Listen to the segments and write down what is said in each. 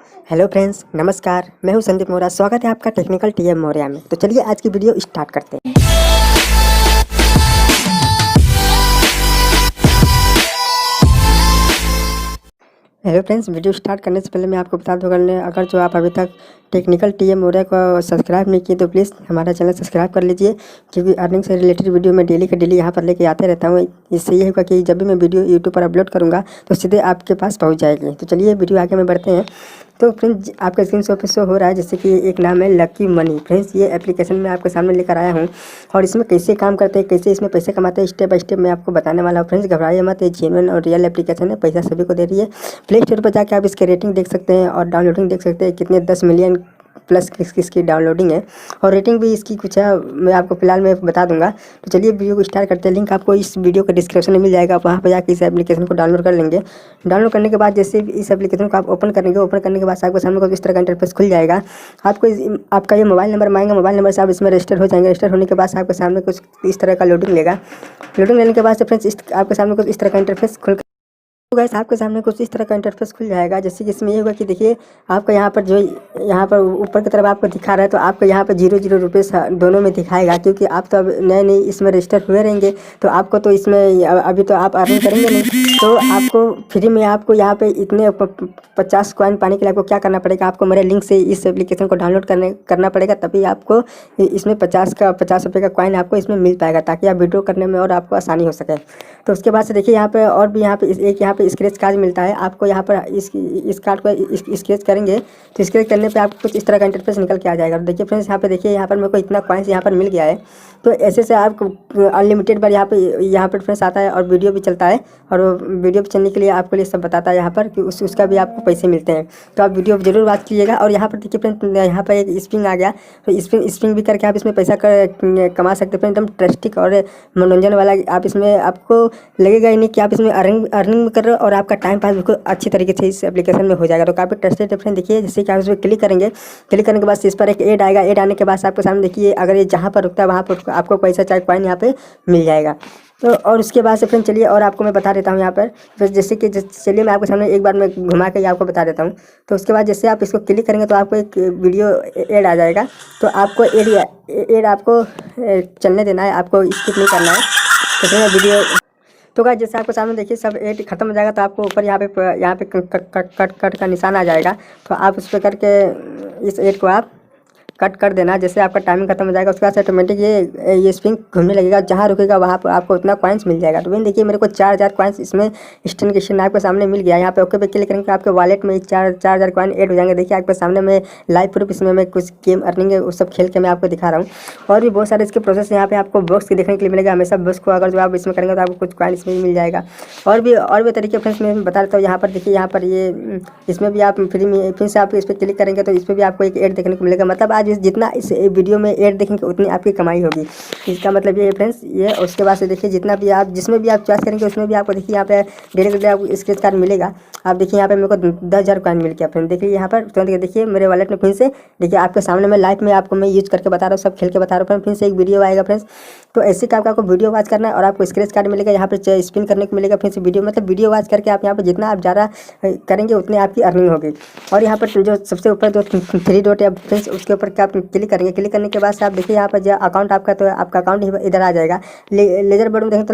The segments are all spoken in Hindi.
हेलो फ्रेंड्स, नमस्कार। मैं हूं संदीप मोरा। स्वागत है आपका टेक्निकल T.M.मोurya में। तो चलिए आज की वीडियो स्टार्ट करते हैं। हेलो फ्रेंड्स, वीडियो स्टार्ट करने से पहले मैं आपको बता दूं, अगर जो आप अभी तक टेक्निकल T.M.मोurya को सब्सक्राइब नहीं किए तो प्लीज़ हमारा चैनल सब्सक्राइब कर लीजिए, क्योंकि अर्निंग से रिलेटेड वीडियो मैं डेली का डेली यहाँ पर लेके आते रहता हूँ। इससे ये होगा कि जब भी मैं वीडियो यूट्यूब पर अपलोड करूँगा तो सीधे आपके पास पहुँच जाएगी। तो चलिए वीडियो आगे में बढ़ते हैं। तो फ्रेंड्स, आपका स्क्रीन पे शो हो रहा है जैसे कि एक नाम है लकी मनी। फ्रेंड्स, ये एप्लीकेशन मैं आपके सामने लेकर आया हूँ और इसमें कैसे काम करते हैं, कैसे इसमें पैसे कमाते हैं, स्टेप बाय स्टेप मैं आपको बताने वाला हूँ। फ्रेंड्स, घबराइए मत, ये जेन्युइन और रियल एप्लीकेशन है, पैसा सभी को दे रही है। प्ले स्टोर पर जाकर आप इसके रेटिंग देख सकते हैं और डाउनलोडिंग देख सकते हैं, कितने 10 मिलियन प्लस इसकी डाउनलोडिंग है और रेटिंग भी इसकी कुछ है, मैं आपको फिलहाल मैं बता दूंगा। तो चलिए वीडियो को स्टार्ट करते हैं। लिंक आपको इस वीडियो के डिस्क्रिप्शन में मिल जाएगा, आप वहाँ पर जाकर इस एप्लीकेशन को डाउनलोड कर लेंगे। डाउनलोड करने के बाद जैसे इस एप्लीकेशन को आप ओपन करेंगे, ओपन करने के बाद आपको सामने कुछ इस तरह का इंटरफेस खुल जाएगा। आपको आपका ये मोबाइल नंबर मांगेगा, मोबाइल नंबर से आप इसमें रजिस्टर हो जाएंगे। रजिस्टर होने के बाद आपके सामने कुछ इस तरह का लोडिंग लेगा। लोडिंग लेने के बाद फ्रेंड्स आपके सामने कुछ इस तरह का इंटरफेस खुल तो गाइस आपके सामने कुछ इस तरह का इंटरफेस खुल जाएगा। जैसे कि इसमें ये होगा कि देखिए, आपका यहाँ पर जो यहाँ पर ऊपर की तरफ आपको दिखा रहा है, तो आपको यहाँ पर 0 रुपये दोनों में दिखाएगा, क्योंकि आप तो अब नए नए इसमें रजिस्टर हुए रहेंगे। तो आपको तो इसमें अभी तो आप अर्निंग करेंगे नहीं, तो आपको फ्री में आपको यहाँ पे इतने 50 कॉइन पाने के लिए आपको क्या करना पड़ेगा, आपको मेरे लिंक से इस एप्लीकेशन को डाउनलोड करना पड़ेगा, तभी आपको इसमें 50 रुपये का कॉइन आपको इसमें मिल पाएगा, ताकि आप विड्रॉ करने में और आपको आसानी हो सके। तो उसके बाद से देखिए यहाँ पे और भी यहाँ पे एक यहाँ पे स्क्रैच कार्ड मिलता है। आपको यहाँ पर इस कार्ड को स्क्रैच करेंगे तो स्क्रैच करने पे आपको कुछ इस तरह का इंटरफेस निकल के आ जाएगा। देखिए फ्रेंड्स, यहाँ पे देखिए, यहाँ पर मेरे को इतना कॉइन्स यहाँ पर मिल गया है। तो ऐसे से आपको अनलिमिटेड बार यहाँ पर फ्रेंड्स आता है और वीडियो भी चलता है, और वीडियो भी चलने के लिए आपके लिए सब बताता है यहाँ पर कि उसका भी आपको पैसे मिलते हैं। तो आप वीडियो जरूर वॉच कीजिएगा। और यहाँ पर देखिए फ्रेंड्स, यहाँ पर एक स्पिंग आ गया, तो स्पिंग भी करके आप इसमें पैसा कमा सकते हैं। एकदम ट्रस्टिक और मनोरंजन वाला। आप इसमें आपको लगेगा ही नहीं कि आप इसमें अर्निंग कर रहे हो, और आपका टाइम पास बिल्कुल अच्छी तरीके से इस एप्लीकेशन में हो जाएगा। तो काफ़ी ट्रस्टेड है फ्रेंड। देखिए, जैसे कि आप इसमें क्लिक करेंगे, क्लिक करने के बाद इस पर एक ऐड आएगा। ऐड आने के बाद आपके सामने देखिए, अगर ये जहाँ पर रुकता है वहाँ पर आपको पैसा चाहे कॉइन यहाँ पे मिल जाएगा। तो और उसके बाद से फ्रेंड चलिए और आपको मैं बता देता हूँ यहाँ पर, तो जैसे कि चलिए मैं आपके सामने एक बार मैं घुमा के आपको बता देता हूँ। तो उसके बाद जैसे आप इसको क्लिक करेंगे तो आपको एक वीडियो ऐड आ जाएगा। तो आपको ऐड आपको चलने देना है, आपको स्किप नहीं करना है। तो फिर वीडियो तो गाइस, जैसे आपके सामने देखिए सब ऐड खत्म हो जाएगा, तो आपको ऊपर यहाँ पे कट का निशान आ जाएगा। तो आप उस पर करके इस ऐड को आप कट कर देना। जैसे आपका टाइमिंग खत्म हो जाएगा, उसके बाद ऑटोमेटिक ये स्प्रिंग घूमने लगेगा, जहाँ रुकेगा वहाँ पर आपको उतना कॉइन्स मिल जाएगा। तो वही देखिए, मेरे को 4000 कॉइन्स इसमें स्टैंड आपके सामने मिल गया। यहाँ पे ओके पे क्लिक करेंगे, आपके वॉलेट में 4000 कॉइन ऐड हो जाएंगे। देखिए आपके सामने में लाइव प्रूफ, इसमें मैं कुछ गेम अर्निंग है वो सब खेल के मैं आपको दिखा रहा हूँ। और भी बहुत सारे इसके प्रोसेस यहाँ पे आपको बॉक्स के देखने के लिए मिलेगा। हमेशा बॉक्स को अगर जो आप इसमें करेंगे तो आपको कुछ कॉइन इसमें मिल जाएगा। और भी तरीके फ्रेंड्स मैं बता देता हूँ। यहाँ पर देखिए, यहाँ पर ये इसमें भी आप फ्री में फिर से आप इस पर क्लिक करेंगे तो इस पर भी आपको एक ऐड देखने को मिलेगा। मतलब आज जितना इस वीडियो में ऐड देखेंगे उतनी आपकी कमाई होगी। इसका मतलब ये है फ्रेंड्स ये। उसके बाद से देखिए, जितना भी आप जिसमें भी आप चॉइस करेंगे उसमें भी आपको देखिए यहाँ पे डेली आपको स्क्रैच कार्ड मिलेगा। आप देखिए यहाँ पे मेरे को 10,000 कॉइन मिल गया फ्रेंड। देखिए यहाँ पर तुरंत देखिए मेरे वॉलेट में फिर से देखिए आपके सामने में लाइव में आपको मैं यूज करके बता रहा हूँ, सब खेल के बता रहा हूँ। फिर से एक वीडियो आएगा फ्रेंड्स। तो ऐसे का आपको वीडियो वॉच करना है और आपको स्क्रैच कार्ड मिलेगा, यहाँ पर स्पिन करने को मिलेगा। फिर से वीडियो मतलब वीडियो वॉच करके आप यहाँ पर जितना आप ज़्यादा करेंगे उतनी आपकी अर्निंग होगी। और यहाँ पर जो सबसे ऊपर जो 3 डॉट है फ्रेंड्स, उसके ऊपर क्या आप क्लिक करेंगे। क्लिक करने के बाद आप देखिए यहाँ पर जो अकाउंट आपका, तो आपका अकाउंट इधर आ जाएगा। लेजर बोर्ड में देखें तो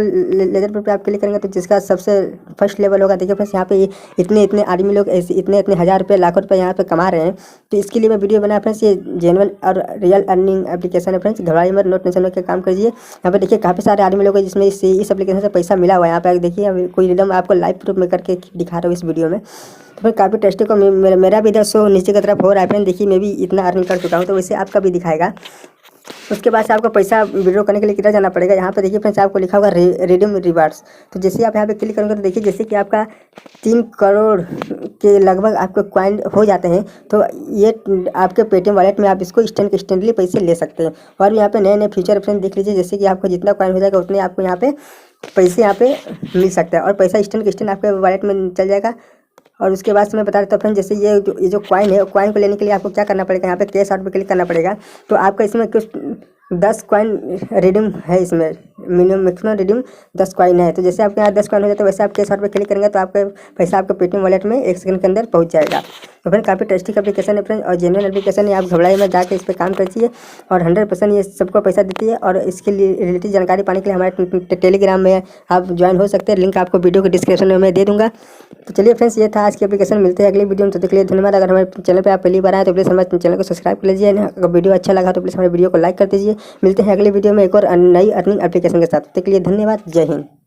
लेजर बोर्ड पे आप क्लिक करेंगे तो जिसका सबसे फर्स्ट लेवल होगा। देखिए फ्रेंड्स, यहाँ पे इतने आदमी लोग ऐसे इतने 1000 रुपये लाखों रुपये यहाँ पे कमा रहे हैं। तो इसके लिए मैं वीडियो बनाया फ्रेंड्स। ये जेन्युइन और रियल अर्निंग एप्लीकेशन है फ्रेंड्स। घबराइए मत, नोट टेंशन के काम करिए। यहाँ पे देखिए काफ़ी सारे आदमी लोग हैं जिसमें इस एप्लीकेशन से पैसा मिला हुआ है। यहाँ पे देखिए कोई रिडम आपको लाइव प्रूफ में करके दिखा रहा हूँ इस वीडियो में। तो फिर काफ़ी टेस्टी को मेरा भी इधर शो नीचे की तरफ हो रहा है फ्रेंड। देखिए मैं भी इतना अर्निंग कर चुका हूँ, तो वैसे आपका भी दिखाएगा। उसके बाद से आपको पैसा विड्रॉ करने के लिए किधर जाना पड़ेगा। यहाँ पे देखिए फ्रेंड्स, आपको लिखा होगा रिडीम रिवार्ड्स। तो जैसे आप यहाँ पे क्लिक करेंगे तो देखिए जैसे कि आपका 3 करोड़ के लगभग आपके कॉइन हो जाते हैं। तो ये आपके पेटीएम वॉलेट में आप इसको इंस्टेंटली पैसे ले सकते हैं। और यहाँ पे नए नए फीचर फ्रेंड देख लीजिए। जैसे कि आपको जितना कॉइन हो जाएगा उतने आपको यहाँ पे पैसे यहाँ पे मिल सकता है, और पैसा इंस्टेंट आपके वॉलेट में चल जाएगा। और उसके बाद से मैं बता देता हूँ फ्रेंड, जैसे ये जो कॉइन है, कॉइन को लेने के लिए आपको क्या करना पड़ेगा, यहाँ पे कैश आउट पे क्लिक करना पड़ेगा। तो आपका इसमें कुछ 10 कॉइन रिडीम है इसमें, मिनिमम मैक्सिमम रिडीम 10 कॉइन है। तो जैसे आपके यहाँ 10 कॉइन हो जाता है वैसे आप कैश आउट पे क्लिक करेंगे तो आपका पैसा आपके पेटीएम वॉलेट में 1 सेकंड के अंदर पहुँच जाएगा। तो फ्रेंड काफ़ी टेस्टी एप्लीकेशन है फ्रेंड, और जेन्युइन एप्लीकेशन है। आप घबराइए मत, जाके इस पर काम कीजिए और 100% ये सबको पैसा देती है। और इसके लिए रिलेटेड जानकारी पाने के लिए हमारे टेलीग्राम में आप ज्वाइन हो सकते हैं, लिंक आपको वीडियो के डिस्क्रिप्शन में मैं दे दूँगा। तो चलिए फ्रेंड्स, ये था आज की एप्लीकेशन। मिलते हैं अगली वीडियो में, तो देख लिए धन्यवाद। अगर हमारे चैनल पे आप पहली बार आए तो प्लीज़ हमारे चैनल को सब्सक्राइब कर लीजिए। अगर वीडियो अच्छा लगा तो प्लीज़ हमारे वीडियो को लाइक कर दीजिए। मिलते हैं अगली वीडियो में एक और नई अर्निंग एप्लीकेशन के साथ। तब तक के लिए धन्यवाद। जय हिंद।